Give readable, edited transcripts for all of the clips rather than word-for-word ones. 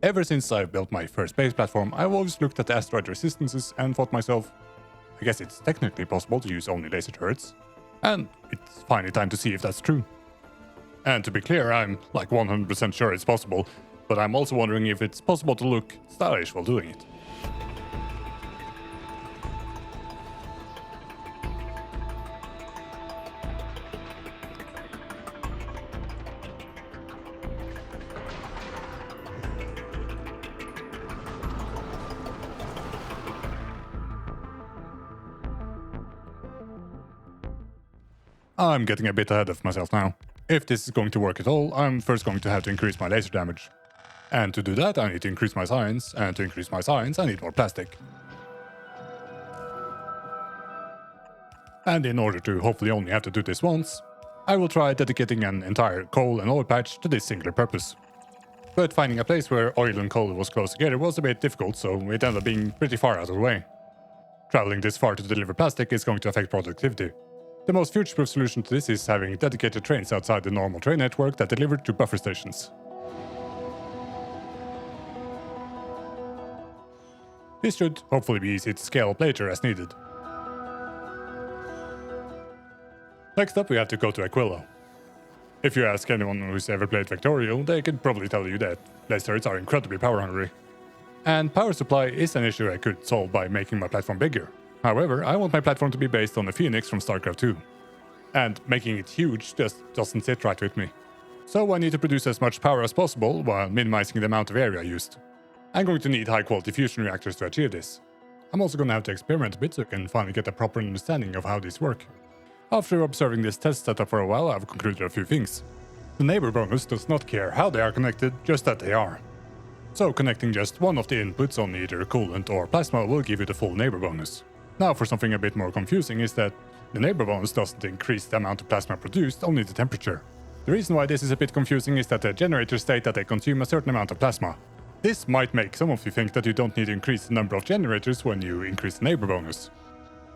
Ever since I built my first space platform, I've always looked at the asteroid resistances and thought myself, I guess it's technically possible to use only laser turrets. And it's finally time to see if that's true. And to be clear, I'm like 100% sure it's possible, but I'm also wondering if it's possible to look stylish while doing it. I'm getting a bit ahead of myself now. If this is going to work at all, I'm first going to have to increase my laser damage. And to do that, I need to increase my science, and to increase my science, I need more plastic. And in order to hopefully only have to do this once, I will try dedicating an entire coal and oil patch to this singular purpose. But finding a place where oil and coal was close together was a bit difficult, so it ended up being pretty far out of the way. Traveling this far to deliver plastic is going to affect productivity. The most future-proof solution to this is having dedicated trains outside the normal train network that deliver to buffer stations. This should hopefully be easy to scale up later as needed. Next up, we have to go to Aquilo. If you ask anyone who's ever played Factorio, they could probably tell you that laser turrets are incredibly power hungry. And power supply is an issue I could solve by making my platform bigger. However, I want my platform to be based on the Phoenix from StarCraft 2. And making it huge just doesn't sit right with me. So I need to produce as much power as possible while minimizing the amount of area used. I'm going to need high quality fusion reactors to achieve this. I'm also going to have to experiment a bit so I can finally get a proper understanding of how these work. After observing this test setup for a while, I've concluded a few things. The neighbor bonus does not care how they are connected, just that they are. So connecting just one of the inputs on either coolant or plasma will give you the full neighbor bonus. Now for something a bit more confusing is that the neighbor bonus doesn't increase the amount of plasma produced, only the temperature. The reason why this is a bit confusing is that the generators state that they consume a certain amount of plasma. This might make some of you think that you don't need to increase the number of generators when you increase the neighbor bonus.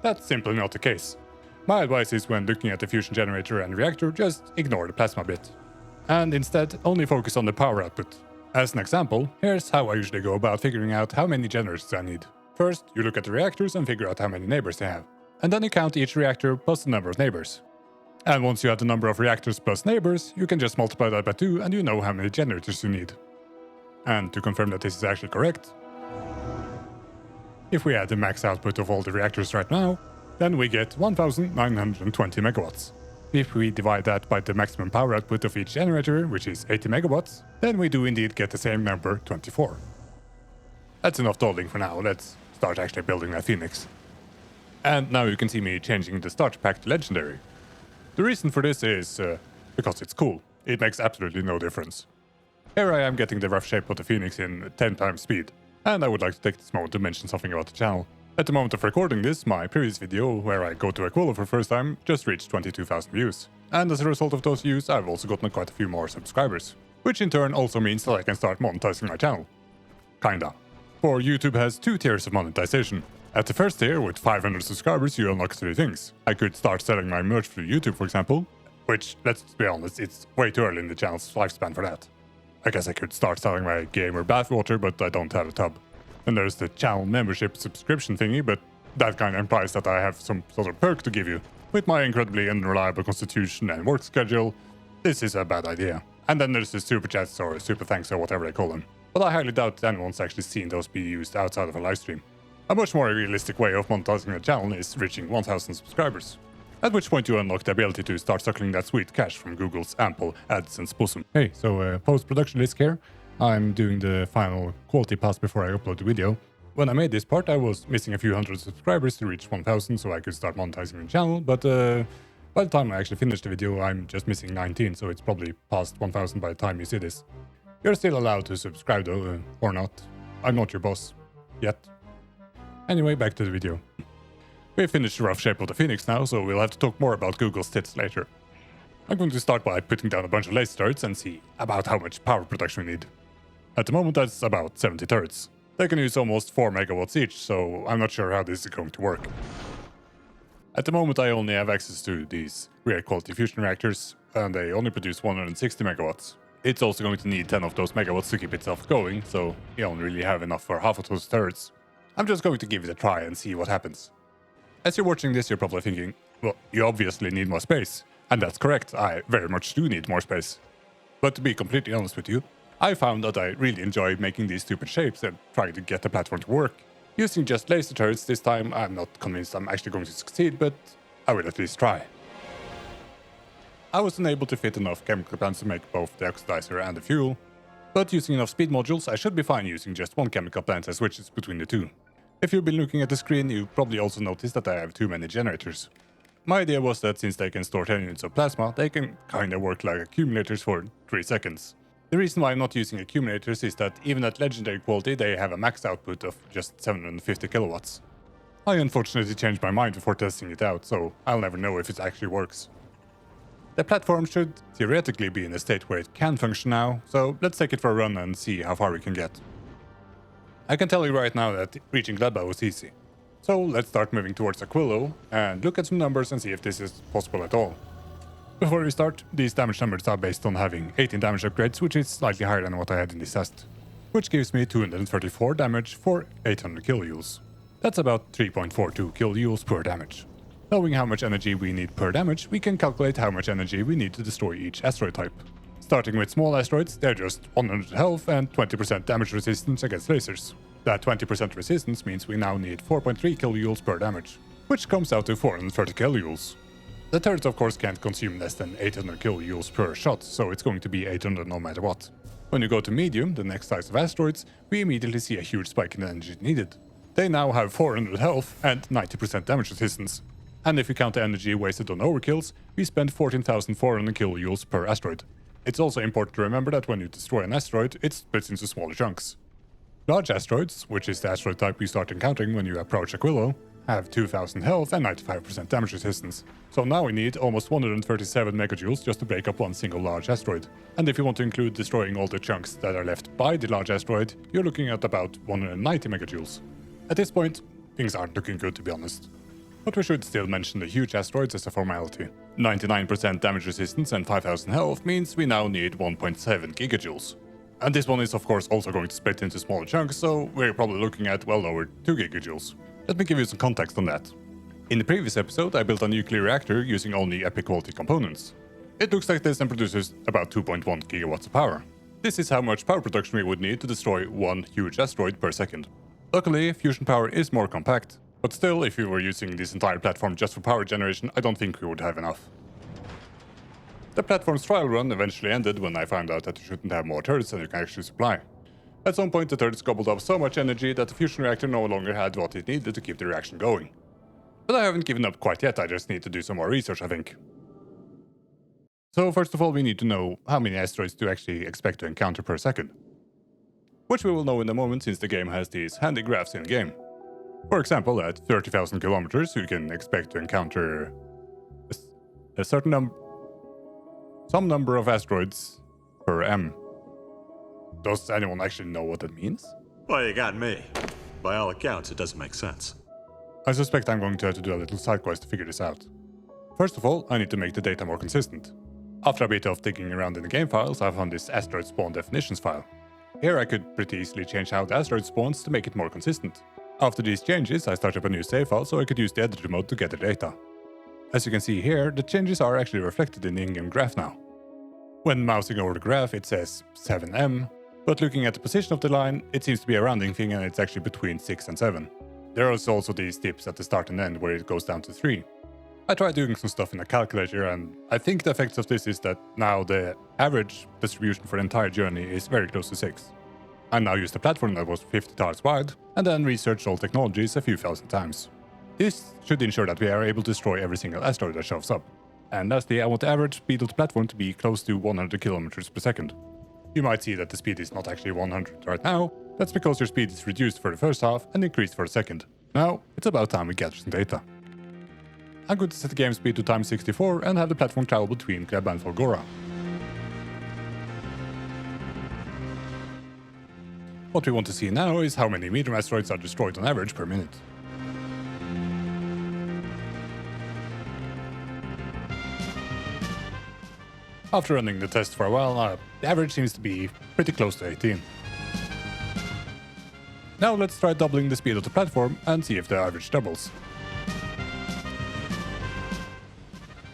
That's simply not the case. My advice is when looking at the fusion generator and reactor, just ignore the plasma bit. And instead, only focus on the power output. As an example, here's how I usually go about figuring out how many generators I need. First, you look at the reactors and figure out how many neighbors they have. And then you count each reactor plus the number of neighbors. And once you have the number of reactors plus neighbors, you can just multiply that by 2 and you know how many generators you need. And to confirm that this is actually correct, if we add the max output of all the reactors right now, then we get 1920 megawatts. If we divide that by the maximum power output of each generator, which is 80 megawatts, then we do indeed get the same number, 24. That's enough dawdling for now, let's start actually building that Phoenix. And now you can see me changing the starter pack to Legendary. The reason for this is because it's cool. It makes absolutely no difference. Here I am getting the rough shape of the Phoenix in 10 times speed, and I would like to take this moment to mention something about the channel. At the moment of recording this, my previous video, where I go to Aquilo for the first time, just reached 22,000 views. And as a result of those views, I've also gotten quite a few more subscribers. Which in turn also means that I can start monetizing my channel. Kinda. For YouTube has 2 tiers of monetization. At the first tier, with 500 subscribers, you unlock 3 things. I could start selling my merch through YouTube, for example. Which, let's be honest, it's way too early in the channel's lifespan for that. I guess I could start selling my gamer bathwater, but I don't have a tub. Then there's the channel membership subscription thingy, but that kind of implies that I have some sort of perk to give you. With my incredibly unreliable constitution and work schedule, this is a bad idea. And then there's the super chats or super thanks or whatever they call them. But I highly doubt anyone's actually seen those be used outside of a livestream. A much more realistic way of monetizing a channel is reaching 1000 subscribers. At which point you unlock the ability to start suckling that sweet cash from Google's ample AdSense bosom. Hey, so post-production list here. I'm doing the final quality pass before I upload the video. When I made this part, I was missing a few hundred subscribers to reach 1000 so I could start monetizing the channel, but by the time I actually finished the video, I'm just missing 19, so it's probably past 1000 by the time you see this. You're still allowed to subscribe though, or not. I'm not your boss. Yet. Anyway, back to the video. We've finished the rough shape of the Phoenix now, so we'll have to talk more about Google's tits later. I'm going to start by putting down a bunch of laser turrets and see about how much power production we need. At the moment that's about 70 turrets. They can use almost 4 megawatts each, so I'm not sure how this is going to work. At the moment I only have access to these real quality fusion reactors, and they only produce 160 megawatts. It's also going to need 10 of those megawatts to keep itself going, so you only really have enough for half of those turrets. I'm just going to give it a try and see what happens. As you're watching this, you're probably thinking, well, you obviously need more space. And that's correct, I very much do need more space. But to be completely honest with you, I found that I really enjoy making these stupid shapes and trying to get the platform to work. Using just laser turrets this time, I'm not convinced I'm actually going to succeed, but I will at least try. I was unable to fit enough chemical plants to make both the oxidizer and the fuel, but using enough speed modules I should be fine using just one chemical plant as switches between the two. If you've been looking at the screen, you probably also noticed that I have too many generators. My idea was that since they can store 10 units of plasma, they can kinda work like accumulators for 3 seconds. The reason why I'm not using accumulators is that even at legendary quality they have a max output of just 750 kilowatts. I unfortunately changed my mind before testing it out, so I'll never know if it actually works. The platform should theoretically be in a state where it can function now, so let's take it for a run and see how far we can get. I can tell you right now that reaching Gladba was easy. So let's start moving towards Aquilo and look at some numbers and see if this is possible at all. Before we start, these damage numbers are based on having 18 damage upgrades, which is slightly higher than what I had in this test, which gives me 234 damage for 800 kilojoules. That's about 3.42 kilojoules per damage. Knowing how much energy we need per damage, we can calculate how much energy we need to destroy each asteroid type. Starting with small asteroids, they're just 100 health and 20% damage resistance against lasers. That 20% resistance means we now need 4.3 kilojoules per damage, which comes out to 430 kilojoules. The turrets of course can't consume less than 800 kilojoules per shot, so it's going to be 800 no matter what. When you go to medium, the next size of asteroids, we immediately see a huge spike in the energy needed. They now have 400 health and 90% damage resistance. And if you count the energy wasted on overkills, we spend 14,400 kilojoules per asteroid. It's also important to remember that when you destroy an asteroid, it splits into smaller chunks. Large asteroids, which is the asteroid type you start encountering when you approach Aquilo, have 2000 health and 95% damage resistance. So now we need almost 137 megajoules just to break up one single large asteroid. And if you want to include destroying all the chunks that are left by the large asteroid, you're looking at about 190 megajoules. At this point, things aren't looking good to be honest. But we should still mention the huge asteroids as a formality. 99% damage resistance and 5000 health means we now need 1.7 gigajoules. And this one is of course also going to split into smaller chunks, so we're probably looking at well over 2 gigajoules. Let me give you some context on that. In the previous episode I built a nuclear reactor using only epic quality components. It looks like this and produces about 2.1 gigawatts of power. This is how much power production we would need to destroy one huge asteroid per second. Luckily, fusion power is more compact, but still, if we were using this entire platform just for power generation, I don't think we would have enough. The platform's trial run eventually ended when I found out that you shouldn't have more turrets than you can actually supply. At some point the turrets gobbled up so much energy that the fusion reactor no longer had what it needed to keep the reaction going. But I haven't given up quite yet, I just need to do some more research I think. So first of all we need to know how many asteroids to actually expect to encounter per second. Which we will know in a moment since the game has these handy graphs in the game. For example, at 30,000 kilometers you can expect to encounter a certain some number of asteroids per m. Does anyone actually know what that means? Well, you got me. By all accounts, it doesn't make sense. I suspect I'm going to have to do a little side quest to figure this out. First of all, I need to make the data more consistent. After a bit of digging around in the game files, I found this asteroid spawn definitions file. Here I could pretty easily change how the asteroid spawns to make it more consistent. After these changes, I started up a new save file so I could use the editor mode to get the data. As you can see here, the changes are actually reflected in the in-game graph now. When mousing over the graph it says 7m, but looking at the position of the line, it seems to be a rounding thing and it's actually between 6 and 7. There is also these dips at the start and end where it goes down to 3. I tried doing some stuff in a calculator and I think the effects of this is that now the average distribution for the entire journey is very close to 6. I now used a platform that was 50 tiles wide and then researched all technologies a few thousand times. This should ensure that we are able to destroy every single asteroid that shows up. And lastly, I want the average speed of the platform to be close to 100 kilometers per second. You might see that the speed is not actually 100 right now. That's because your speed is reduced for the first half and increased for the second. Now, it's about time we gather some data. I'm going to set the game speed to times 64 and have the platform travel between Gleb and Folgora. What we want to see now is how many medium asteroids are destroyed on average per minute. After running the test for a while, the average seems to be pretty close to 18. Now let's try doubling the speed of the platform and see if the average doubles.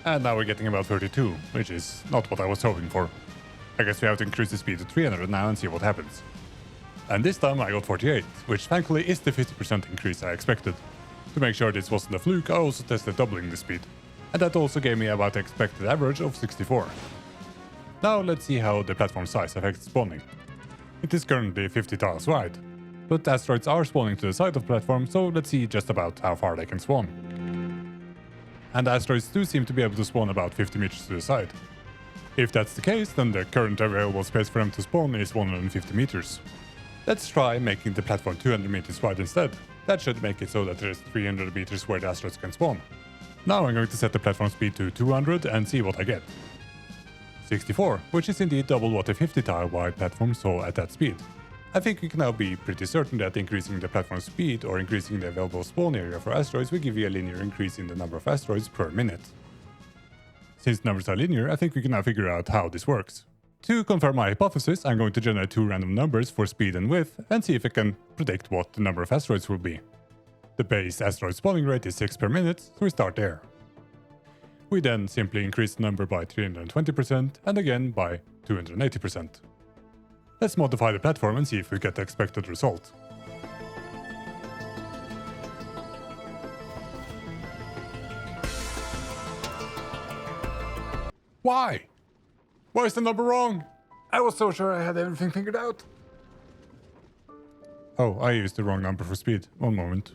And now we're getting about 32, which is not what I was hoping for. I guess we have to increase the speed to 300 now and see what happens. And this time I got 48, which thankfully is the 50% increase I expected. To make sure this wasn't a fluke, I also tested doubling the speed. And that also gave me about the expected average of 64. Now let's see how the platform size affects spawning. It is currently 50 tiles wide, but asteroids are spawning to the side of the platform, so let's see just about how far they can spawn. And asteroids do seem to be able to spawn about 50 meters to the side. If that's the case, then the current available space for them to spawn is 150 meters. Let's try making the platform 200 meters wide instead. That should make it so that there's 300 meters where the asteroids can spawn. Now I'm going to set the platform speed to 200 and see what I get. 64, which is indeed double what a 50 tile wide platform saw at that speed. I think we can now be pretty certain that increasing the platform speed or increasing the available spawn area for asteroids will give you a linear increase in the number of asteroids per minute. Since numbers are linear, I think we can now figure out how this works. To confirm my hypothesis, I'm going to generate two random numbers for speed and width and see if I can predict what the number of asteroids will be. The base asteroid spawning rate is 6 per minute, so we start there. We then simply increase the number by 320% and again by 280%. Let's modify the platform and see if we get the expected result. Why? Why is the number wrong? I was so sure I had everything figured out. Oh, I used the wrong number for speed. One moment.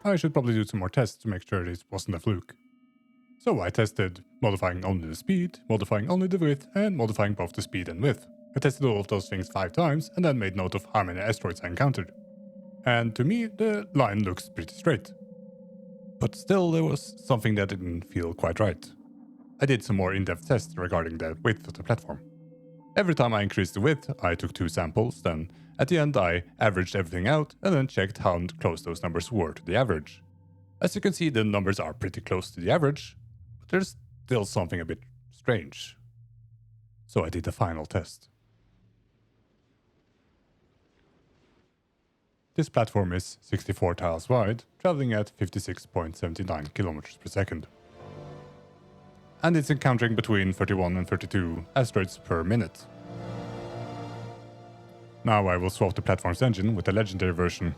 I should probably do some more tests to make sure this wasn't a fluke. So I tested modifying only the speed, modifying only the width, and modifying both the speed and width. I tested all of those things 5 times and then made note of how many asteroids I encountered. And to me, the line looks pretty straight. But still, there was something that didn't feel quite right. I did some more in-depth tests regarding the width of the platform. Every time I increased the width, I took 2 samples, then at the end I averaged everything out and then checked how close those numbers were to the average. As you can see, the numbers are pretty close to the average, but there's still something a bit strange. So I did a final test. This platform is 64 tiles wide, traveling at 56.79 kilometers per second. And it's encountering between 31 and 32 asteroids per minute. Now I will swap the platform's engine with the legendary version.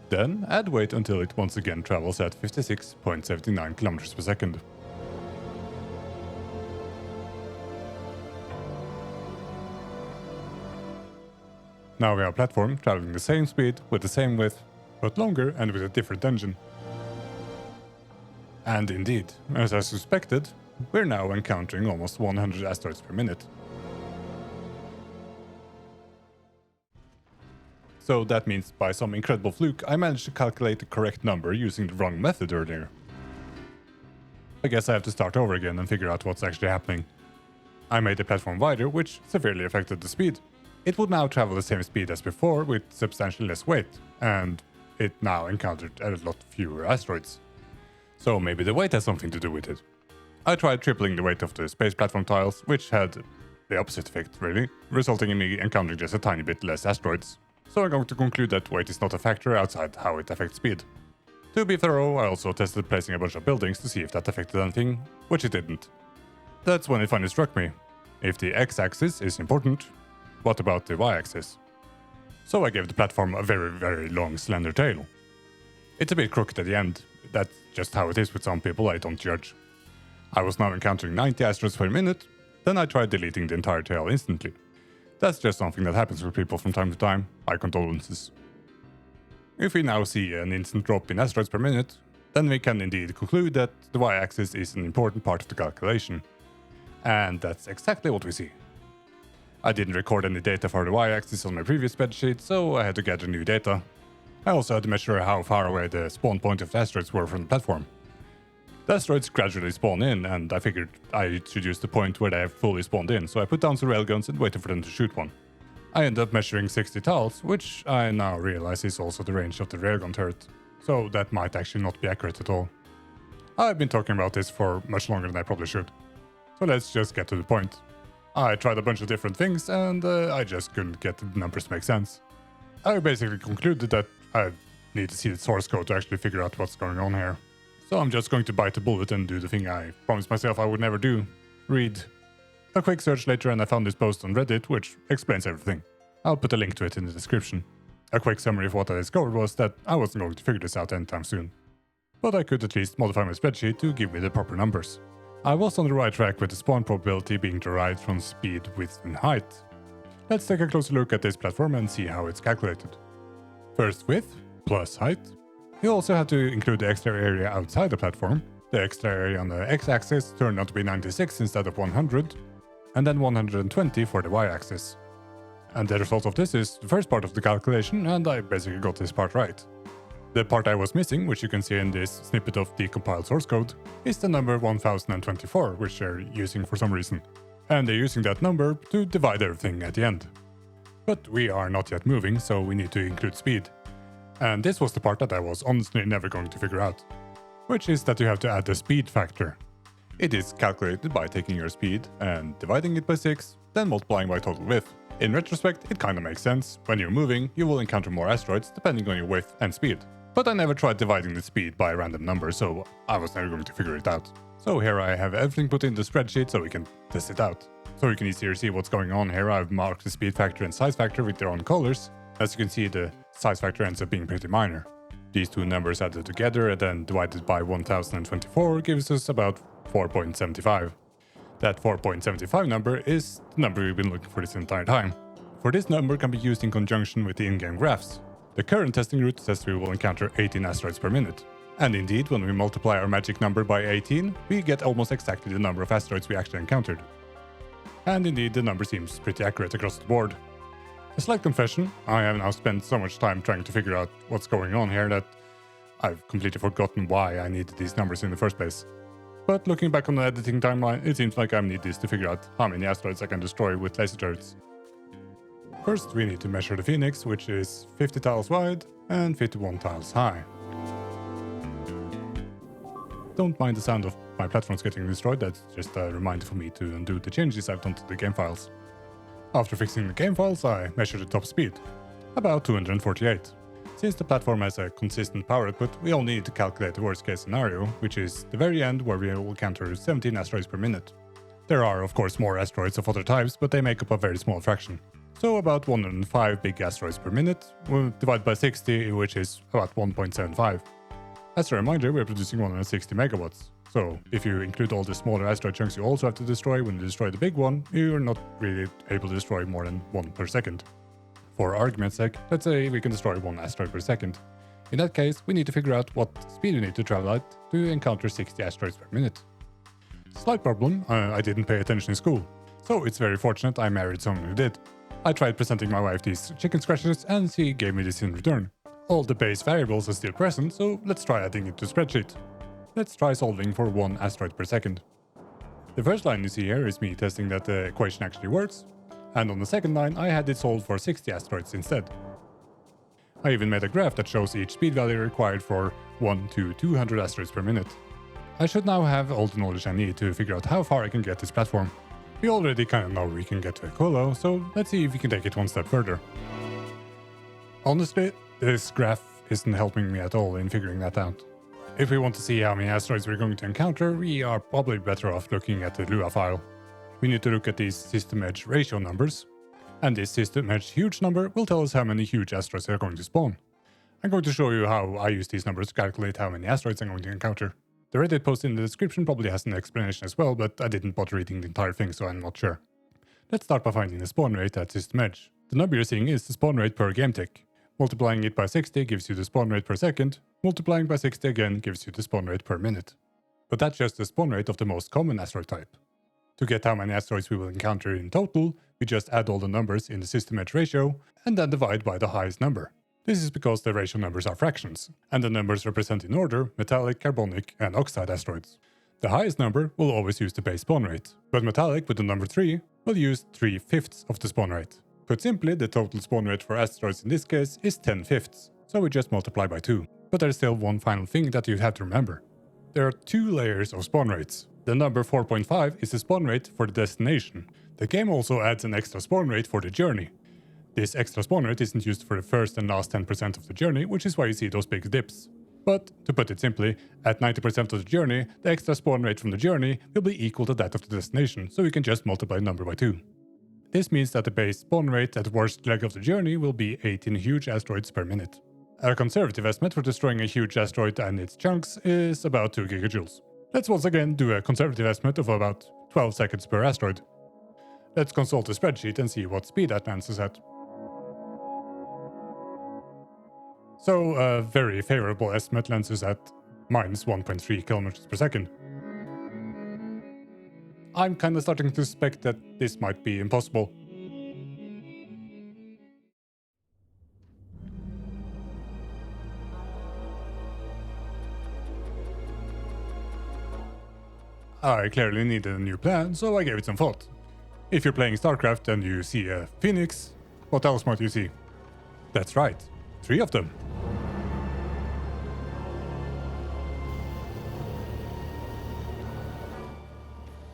Then add weight until it once again travels at 56.79 kilometers per second. Now we have a platform traveling the same speed with the same width, but longer and with a different engine. And indeed, as I suspected, we're now encountering almost 100 asteroids per minute. So that means by some incredible fluke I managed to calculate the correct number using the wrong method earlier. I guess I have to start over again and figure out what's actually happening. I made the platform wider, which severely affected the speed. It would now travel the same speed as before with substantially less weight, and it now encountered a lot fewer asteroids. So maybe the weight has something to do with it. I tried tripling the weight of the space platform tiles, which had the opposite effect really, resulting in me encountering just a tiny bit less asteroids. So I'm going to conclude that weight is not a factor outside how it affects speed. To be thorough, I also tested placing a bunch of buildings to see if that affected anything, which it didn't. That's when it finally struck me. If the x-axis is important, what about the y-axis? So I gave the platform a very, very long slender tail. It's a bit crooked at the end. That's just how it is with some people, I don't judge. I was now encountering 90 asteroids per minute, then I tried deleting the entire tail instantly. That's just something that happens with people from time to time. My condolences. If we now see an instant drop in asteroids per minute, then we can indeed conclude that the y-axis is an important part of the calculation. And that's exactly what we see. I didn't record any data for the y-axis on my previous spreadsheet, so I had to gather new data. I also had to measure how far away the spawn point of the asteroids were from the platform. The asteroids gradually spawn in, and I figured I should use the point where they have fully spawned in, so I put down some railguns and waited for them to shoot one. I end up measuring 60 tiles, which I now realize is also the range of the railgun turret, so that might actually not be accurate at all. I've been talking about this for much longer than I probably should, so let's just get to the point. I tried a bunch of different things and I just couldn't get the numbers to make sense. I basically concluded that I need to see the source code to actually figure out what's going on here. So I'm just going to bite the bullet and do the thing I promised myself I would never do. Read. A quick search later and I found this post on Reddit which explains everything. I'll put a link to it in the description. A quick summary of what I discovered was that I wasn't going to figure this out anytime soon. But I could at least modify my spreadsheet to give me the proper numbers. I was on the right track with the spawn probability being derived from speed, width and height. Let's take a closer look at this platform and see how it's calculated. First width plus height. You also have to include the extra area outside the platform. The extra area on the x-axis turned out to be 96 instead of 100, and then 120 for the y-axis. And the result of this is the first part of the calculation, and I basically got this part right. The part I was missing, which you can see in this snippet of the compiled source code, is the number 1024, which they're using for some reason. And they're using that number to divide everything at the end. But we are not yet moving, so we need to include speed. And this was the part that I was honestly never going to figure out, which is that you have to add the speed factor. It is calculated by taking your speed and dividing it by 6, then multiplying by total width. In retrospect, it kinda makes sense. When you're moving, you will encounter more asteroids depending on your width and speed. But I never tried dividing the speed by a random number, so I was never going to figure it out. So here I have everything put in the spreadsheet so we can test it out. So you can easier see what's going on here. I've marked the speed factor and size factor with their own colors. As you can see, the size factor ends up being pretty minor. These two numbers added together and then divided by 1024 gives us about 4.75. That 4.75 number is the number we've been looking for this entire time. For this number can be used in conjunction with the in-game graphs. The current testing route says we will encounter 18 asteroids per minute. And indeed, when we multiply our magic number by 18, we get almost exactly the number of asteroids we actually encountered. And indeed, the number seems pretty accurate across the board. A slight confession, I have now spent so much time trying to figure out what's going on here that I've completely forgotten why I needed these numbers in the first place. But looking back on the editing timeline, it seems like I need this to figure out how many asteroids I can destroy with laser turrets. First, we need to measure the Phoenix, which is 50 tiles wide and 51 tiles high. Don't mind the sound of my platforms getting destroyed, that's just a reminder for me to undo the changes I've done to the game files. After fixing the game files, I measured the top speed, about 248. Since the platform has a consistent power output, we only need to calculate the worst case scenario, which is the very end where we will encounter 17 asteroids per minute. There are of course more asteroids of other types, but they make up a very small fraction. So about 105 big asteroids per minute, we'll divide by 60, which is about 1.75. As a reminder, we're producing 160 megawatts. So if you include all the smaller asteroid chunks you also have to destroy when you destroy the big one, you're not really able to destroy more than one per second. For argument's sake, let's say we can destroy one asteroid per second. In that case, we need to figure out what speed we need to travel at to encounter 60 asteroids per minute. Slight problem, I didn't pay attention in school. So it's very fortunate I married someone who did. I tried presenting my wife these chicken scratchers and she gave me this in return. All the base variables are still present, so let's try adding it to spreadsheet. Let's try solving for 1 asteroid per second. The first line you see here is me testing that the equation actually works, and on the second line I had it solved for 60 asteroids instead. I even made a graph that shows each speed value required for 1 to 200 asteroids per minute. I should now have all the knowledge I need to figure out how far I can get this platform. We already kinda know we can get to Aquilo, so let's see if we can take it one step further. Honestly, this graph isn't helping me at all in figuring that out. If we want to see how many asteroids we're going to encounter, we are probably better off looking at the Lua file. We need to look at these system edge ratio numbers, and this system edge huge number will tell us how many huge asteroids are going to spawn. I'm going to show you how I use these numbers to calculate how many asteroids I'm going to encounter. The Reddit post in the description probably has an explanation as well, but I didn't bother reading the entire thing, so I'm not sure. Let's start by finding the spawn rate at system edge. The number you're seeing is the spawn rate per game tick. Multiplying it by 60 gives you the spawn rate per second, multiplying by 60 again gives you the spawn rate per minute. But that's just the spawn rate of the most common asteroid type. To get how many asteroids we will encounter in total, we just add all the numbers in the system edge ratio and then divide by the highest number. This is because the ratio numbers are fractions, and the numbers represent in order metallic, carbonic, and oxide asteroids. The highest number will always use the base spawn rate, but metallic with the number 3 will use 3/5 of the spawn rate. Put simply, the total spawn rate for asteroids in this case is 10/5, so we just multiply by 2. But there's still one final thing that you have to remember. There are 2 layers of spawn rates. The number 4.5 is the spawn rate for the destination. The game also adds an extra spawn rate for the journey. This extra spawn rate isn't used for the first and last 10% of the journey, which is why you see those big dips. But, to put it simply, at 90% of the journey, the extra spawn rate from the journey will be equal to that of the destination, so we can just multiply the number by 2. This means that the base spawn rate at the worst leg of the journey will be 18 huge asteroids per minute. A conservative estimate for destroying a huge asteroid and its chunks is about 2 gigajoules. Let's once again do a conservative estimate of about 12 seconds per asteroid. Let's consult the spreadsheet and see what speed that lands us at. So, a very favorable estimate lands us at minus 1.3 kilometers per second. I'm kinda starting to suspect that this might be impossible. I clearly needed a new plan, so I gave it some thought. If you're playing StarCraft and you see a phoenix, what else might you see? That's right, 3 of them.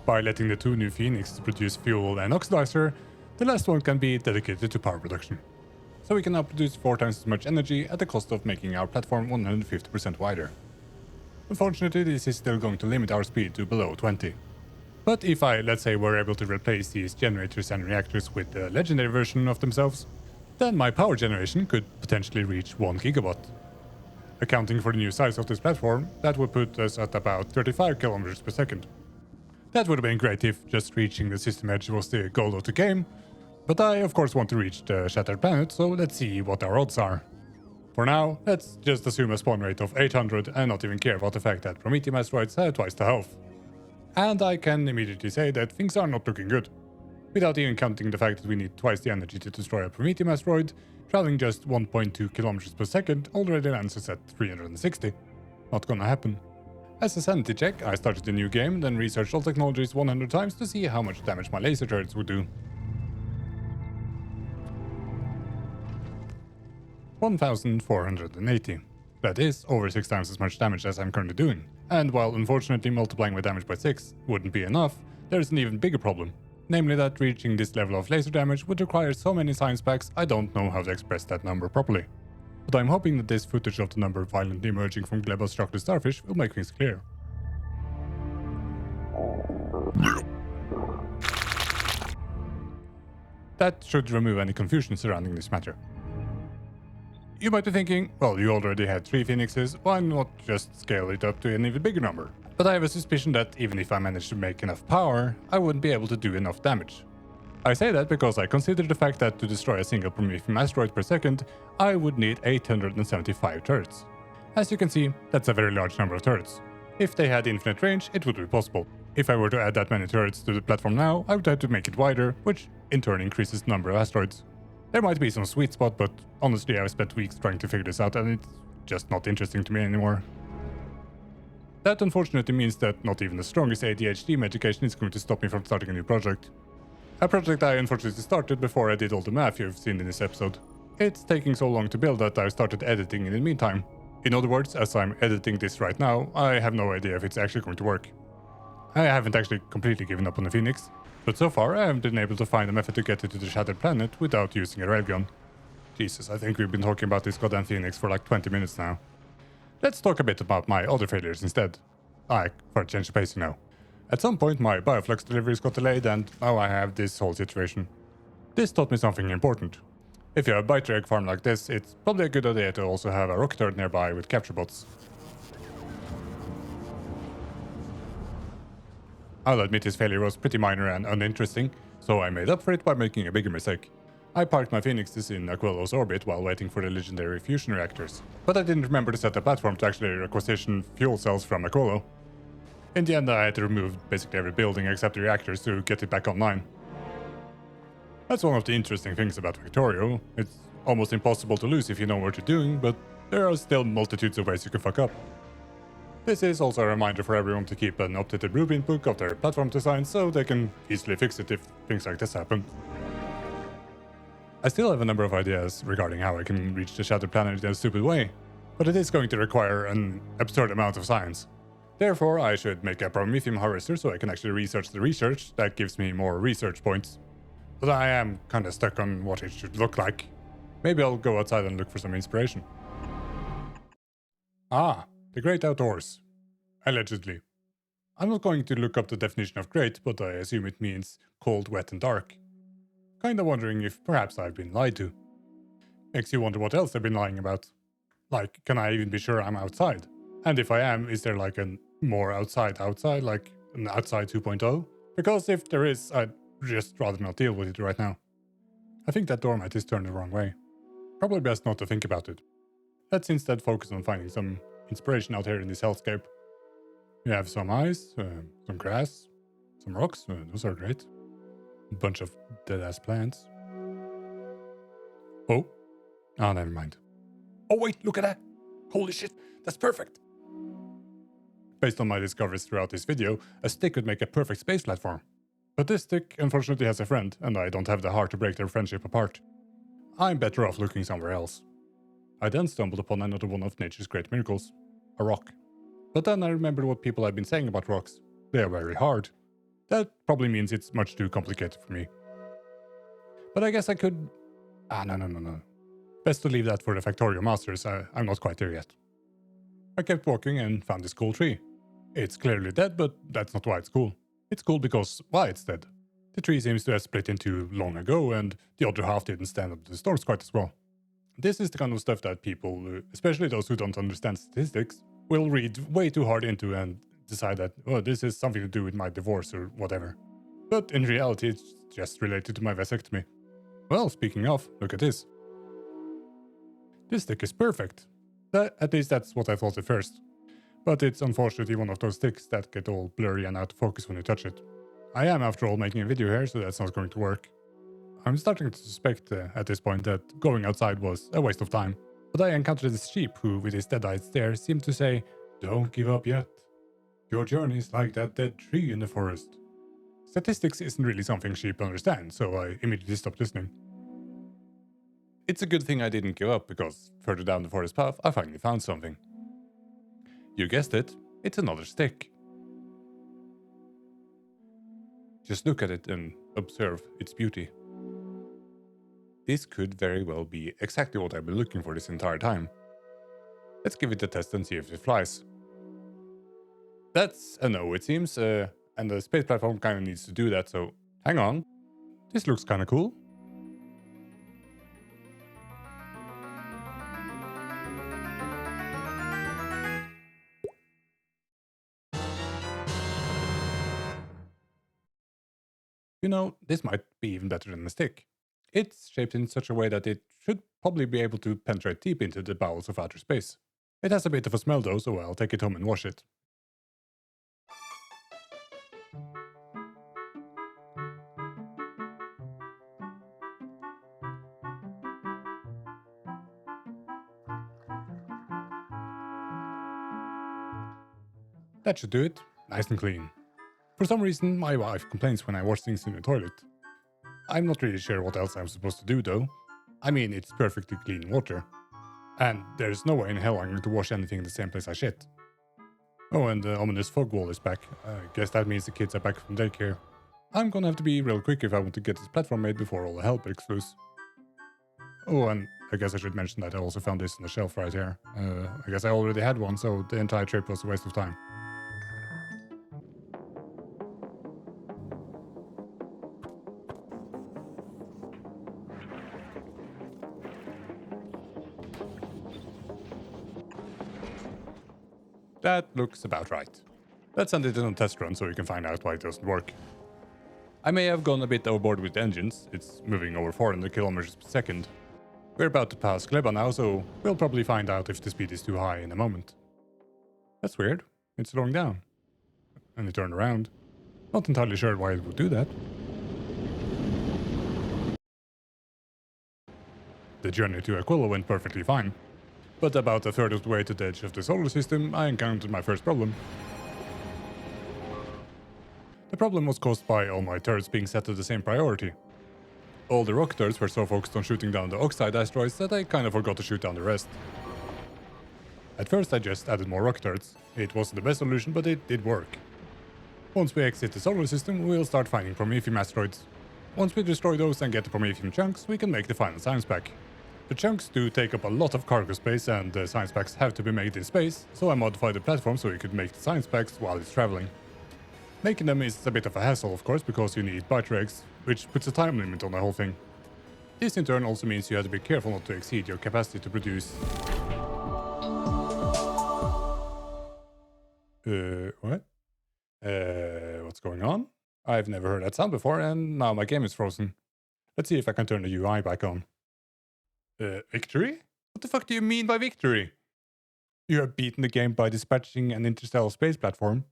By letting the 2 new phoenixes produce fuel and oxidizer, the last one can be dedicated to power production. So we can now produce 4 times as much energy at the cost of making our platform 150% wider. Unfortunately, this is still going to limit our speed to below 20. But if I, let's say, were able to replace these generators and reactors with the legendary version of themselves, then my power generation could potentially reach 1 gigawatt. Accounting for the new size of this platform, that would put us at about 35 kilometers per second. That would have been great if just reaching the system edge was the goal of the game, but I of course want to reach the shattered planet, so let's see what our odds are. For now, let's just assume a spawn rate of 800 and not even care about the fact that Prometheum asteroids have twice the health. And I can immediately say that things are not looking good. Without even counting the fact that we need twice the energy to destroy a Prometheum asteroid, traveling just 1.2 kilometers per second already lands us at 360. Not gonna happen. As a sanity check, I started a new game, then researched all technologies 100 times to see how much damage my laser turrets would do. 1480. That is over 6 times as much damage as I'm currently doing. And while unfortunately multiplying my damage by 6 wouldn't be enough, there's an even bigger problem. Namely that reaching this level of laser damage would require so many science packs I don't know how to express that number properly. But I'm hoping that this footage of the number violently emerging from Gleb's chocolate starfish will make things clear. That should remove any confusion surrounding this matter. You might be thinking, well, you already had 3 phoenixes, why not just scale it up to an even bigger number? But I have a suspicion that even if I managed to make enough power, I wouldn't be able to do enough damage. I say that because I consider the fact that to destroy a single Prometheum asteroid per second, I would need 875 turrets. As you can see, that's a very large number of turrets. If they had infinite range, it would be possible. If I were to add that many turrets to the platform now, I would have to make it wider, which in turn increases the number of asteroids. There might be some sweet spot, but honestly I've spent weeks trying to figure this out and it's just not interesting to me anymore. That unfortunately means that not even the strongest ADHD medication is going to stop me from starting a new project. A project I unfortunately started before I did all the math you've seen in this episode. It's taking so long to build that I started editing in the meantime. In other words, as I'm editing this right now, I have no idea if it's actually going to work. I haven't actually completely given up on the Phoenix, but so far I haven't been able to find a method to get it to the shattered planet without using a railgun. Jesus, I think we've been talking about this goddamn Phoenix for like 20 minutes now. Let's talk a bit about my other failures instead. For a change of pace, you know. At some point my bioflux deliveries got delayed and now I have this whole situation. This taught me something important. If you have a biter egg farm like this, it's probably a good idea to also have a rocket turret nearby with capture bots. I'll admit his failure was pretty minor and uninteresting, so I made up for it by making a bigger mistake. I parked my phoenixes in Aquillo's orbit while waiting for the legendary fusion reactors, but I didn't remember to set the platform to actually requisition fuel cells from Aquillo. In the end, I had to remove basically every building except the reactors to get it back online. That's one of the interesting things about Factorio. It's almost impossible to lose if you know what you're doing, but there are still multitudes of ways you can fuck up. This is also a reminder for everyone to keep an updated blueprint book of their platform design so they can easily fix it if things like this happen. I still have a number of ideas regarding how I can reach the Shattered Planet in a stupid way, but it is going to require an absurd amount of science. Therefore, I should make a Promethium harvester so I can actually research the research that gives me more research points. But I am kinda stuck on what it should look like. Maybe I'll go outside and look for some inspiration. Ah, the great outdoors. Allegedly. I'm not going to look up the definition of great, but I assume it means cold, wet and dark. Kinda wondering if perhaps I've been lied to. Makes you wonder what else they've been lying about. Like, can I even be sure I'm outside? And if I am, is there like a more outside, like an outside 2.0? Because if there is, I'd just rather not deal with it right now. I think that doormat is turned the wrong way. Probably best not to think about it. Let's instead focus on finding some inspiration out here in this hellscape. We have some ice, some grass, some rocks, those are great. A bunch of dead-ass plants. Oh, never mind. Oh wait, look at that! Holy shit, that's perfect! Based on my discoveries throughout this video, a stick could make a perfect space platform. But this stick unfortunately has a friend, and I don't have the heart to break their friendship apart. I'm better off looking somewhere else. I then stumbled upon another one of nature's great miracles, a rock. But then I remembered what people have been saying about rocks. They are very hard. That probably means it's much too complicated for me. But I guess I could... no. Best to leave that for the Factorio masters, I'm not quite there yet. I kept walking and found this cool tree. It's clearly dead, but that's not why it's cool. It's cool because why it's dead. The tree seems to have split in two long ago, and the other half didn't stand up to the storms quite as well. This is the kind of stuff that people, especially those who don't understand statistics, will read way too hard into and decide that, oh, this is something to do with my divorce or whatever. But in reality, it's just related to my vasectomy. Well, speaking of, look at this. This stick is perfect. At least that's what I thought at first. But it's unfortunately one of those sticks that get all blurry and out of focus when you touch it. I am, after all, making a video here, so that's not going to work. I'm starting to suspect at this point that going outside was a waste of time. But I encountered this sheep who, with his dead-eyed stare, seemed to say, "Don't give up yet. Your journey is like that dead tree in the forest." Statistics isn't really something sheep understand, so I immediately stopped listening. It's a good thing I didn't give up, because further down the forest path, I finally found something. You guessed it, it's another stick. Just look at it and observe its beauty. This could very well be exactly what I've been looking for this entire time. Let's give it a test and see if it flies. That's a no, it seems, and the space platform kinda needs to do that, so hang on. This looks kinda cool. You know, this might be even better than a stick. It's shaped in such a way that it should probably be able to penetrate deep into the bowels of outer space. It has a bit of a smell though, so I'll take it home and wash it. That should do it, nice and clean. For some reason, my wife complains when I wash things in the toilet. I'm not really sure what else I'm supposed to do though. I mean, it's perfectly clean water. And there's no way in hell I'm going to wash anything in the same place I shit. Oh, and the ominous fog wall is back. I guess that means the kids are back from daycare. I'm gonna have to be real quick if I want to get this platform made before all the hell breaks loose. Oh, and I guess I should mention that I also found this on the shelf right here. I guess I already had one, so the entire trip was a waste of time. That looks about right. Let's send it in a test run so we can find out why it doesn't work. I may have gone a bit overboard with the engines, it's moving over 400 kilometers per second. We're about to pass Gleba now, so we'll probably find out if the speed is too high in a moment. That's weird, it's slowing down. And it turned around. Not entirely sure why it would do that. The journey to Aquila went perfectly fine. But about a third of the way to the edge of the solar system, I encountered my first problem. The problem was caused by all my turrets being set to the same priority. all the rocketers were so focused on shooting down the oxide asteroids that I kind of forgot to shoot down the rest. At first I just added more rocketers. It wasn't the best solution, but it did work. Once we exit the solar system, we'll start finding Prometheum asteroids. Once we destroy those and get the Prometheum chunks, we can make the final science pack. The chunks do take up a lot of cargo space, and the science packs have to be made in space, so I modified the platform so we could make the science packs while it's traveling. Making them is a bit of a hassle, of course, because you need byte regs, which puts a time limit on the whole thing. This in turn also means you have to be careful not to exceed your capacity to produce... what? What's going on? I've never heard that sound before, and now my game is frozen. Let's see if I can turn the UI back on. Victory? What the fuck do you mean by victory? You have beaten the game by dispatching an interstellar space platform.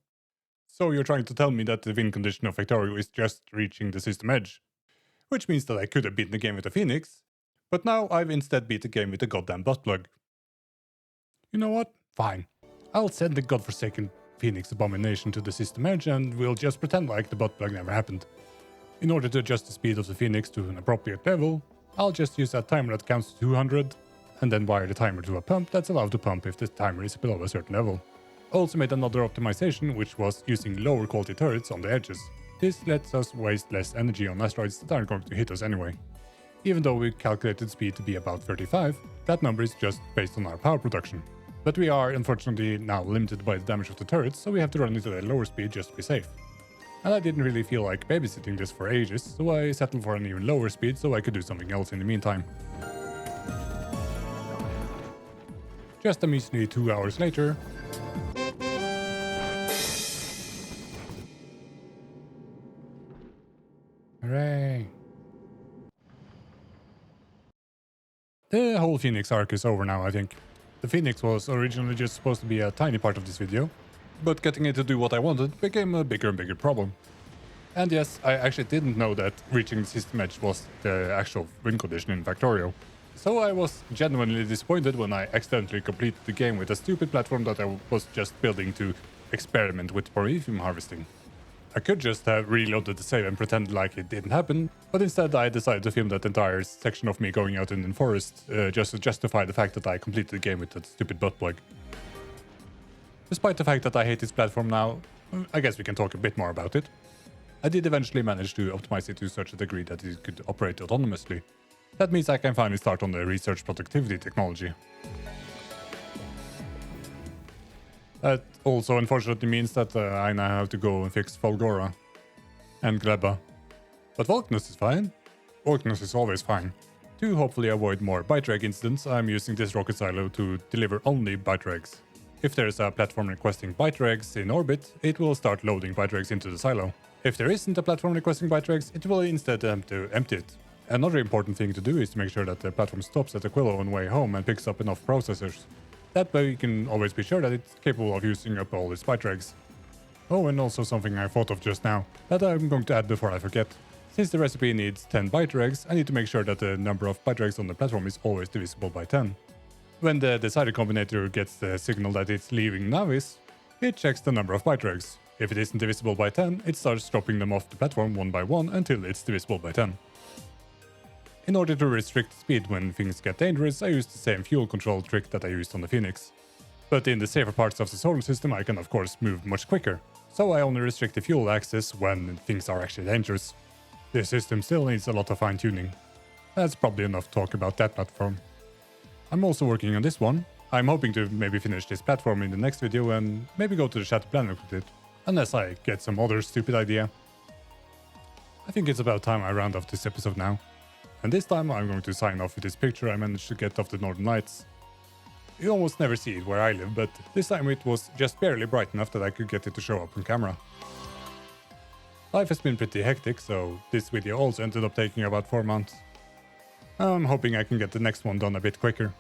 So you're trying to tell me that the win condition of Factorio is just reaching the system edge. Which means that I could have beaten the game with a Phoenix, but now I've instead beat the game with a goddamn butt plug. You know what? Fine. I'll send the godforsaken Phoenix abomination to the system edge and we'll just pretend like the butt plug never happened. In order to adjust the speed of the Phoenix to an appropriate level, I'll just use that timer that counts to 200 and then wire the timer to a pump that's allowed to pump if the timer is below a certain level. Also made another optimization, which was using lower quality turrets on the edges. This lets us waste less energy on asteroids that aren't going to hit us anyway. Even though we calculated speed to be about 35, that number is just based on our power production. But we are unfortunately now limited by the damage of the turrets, so we have to run it at a lower speed just to be safe. And I didn't really feel like babysitting this for ages, so I settled for an even lower speed so I could do something else in the meantime. Just a measly 2 hours later... Hooray! The whole Phoenix arc is over now, I think. The Phoenix was originally just supposed to be a tiny part of this video, but getting it to do what I wanted became a bigger and bigger problem. And yes, I actually didn't know that reaching the system edge was the actual win condition in Factorio. So I was genuinely disappointed when I accidentally completed the game with a stupid platform that I was just building to experiment with Prometheum harvesting. I could just have reloaded the save and pretended like it didn't happen, but instead I decided to film that entire section of me going out in the forest just to justify the fact that I completed the game with that stupid butt plug. Despite the fact that I hate this platform now, I guess we can talk a bit more about it. I did eventually manage to optimize it to such a degree that it could operate autonomously. That means I can finally start on the research productivity technology. That also unfortunately means that I now have to go and fix Volgora and Gleba. But Volknus is fine. Volknus is always fine. To hopefully avoid more byte reg incidents, I'm using this rocket silo to deliver only byte regs. If there's a platform requesting byte regs in orbit, it will start loading byte regs into the silo. If there isn't a platform requesting byte regs, it will instead empty it. Another important thing to do is to make sure that the platform stops at Aquilo on the way home and picks up enough processors. That way we can always be sure that it's capable of using up all its byte regs. Oh, and also something I thought of just now, that I'm going to add before I forget. Since the recipe needs 10 byte regs, I need to make sure that the number of byte regs on the platform is always divisible by 10. When the decider combinator gets the signal that it's leaving Navis, it checks the number of byte regs. If it isn't divisible by 10, it starts dropping them off the platform one by one until it's divisible by 10. In order to restrict speed when things get dangerous, I use the same fuel control trick that I used on the Phoenix. But in the safer parts of the solar system I can of course move much quicker, so I only restrict the fuel access when things are actually dangerous. The system still needs a lot of fine-tuning. That's probably enough talk about that platform. I'm also working on this one. I'm hoping to maybe finish this platform in the next video and maybe go to the Shattered Planet with it, unless I get some other stupid idea. I think it's about time I round off this episode now. And this time I'm going to sign off with this picture I managed to get of the Northern Lights. You almost never see it where I live, but this time it was just barely bright enough that I could get it to show up on camera. Life has been pretty hectic, so this video also ended up taking about 4 months. I'm hoping I can get the next one done a bit quicker.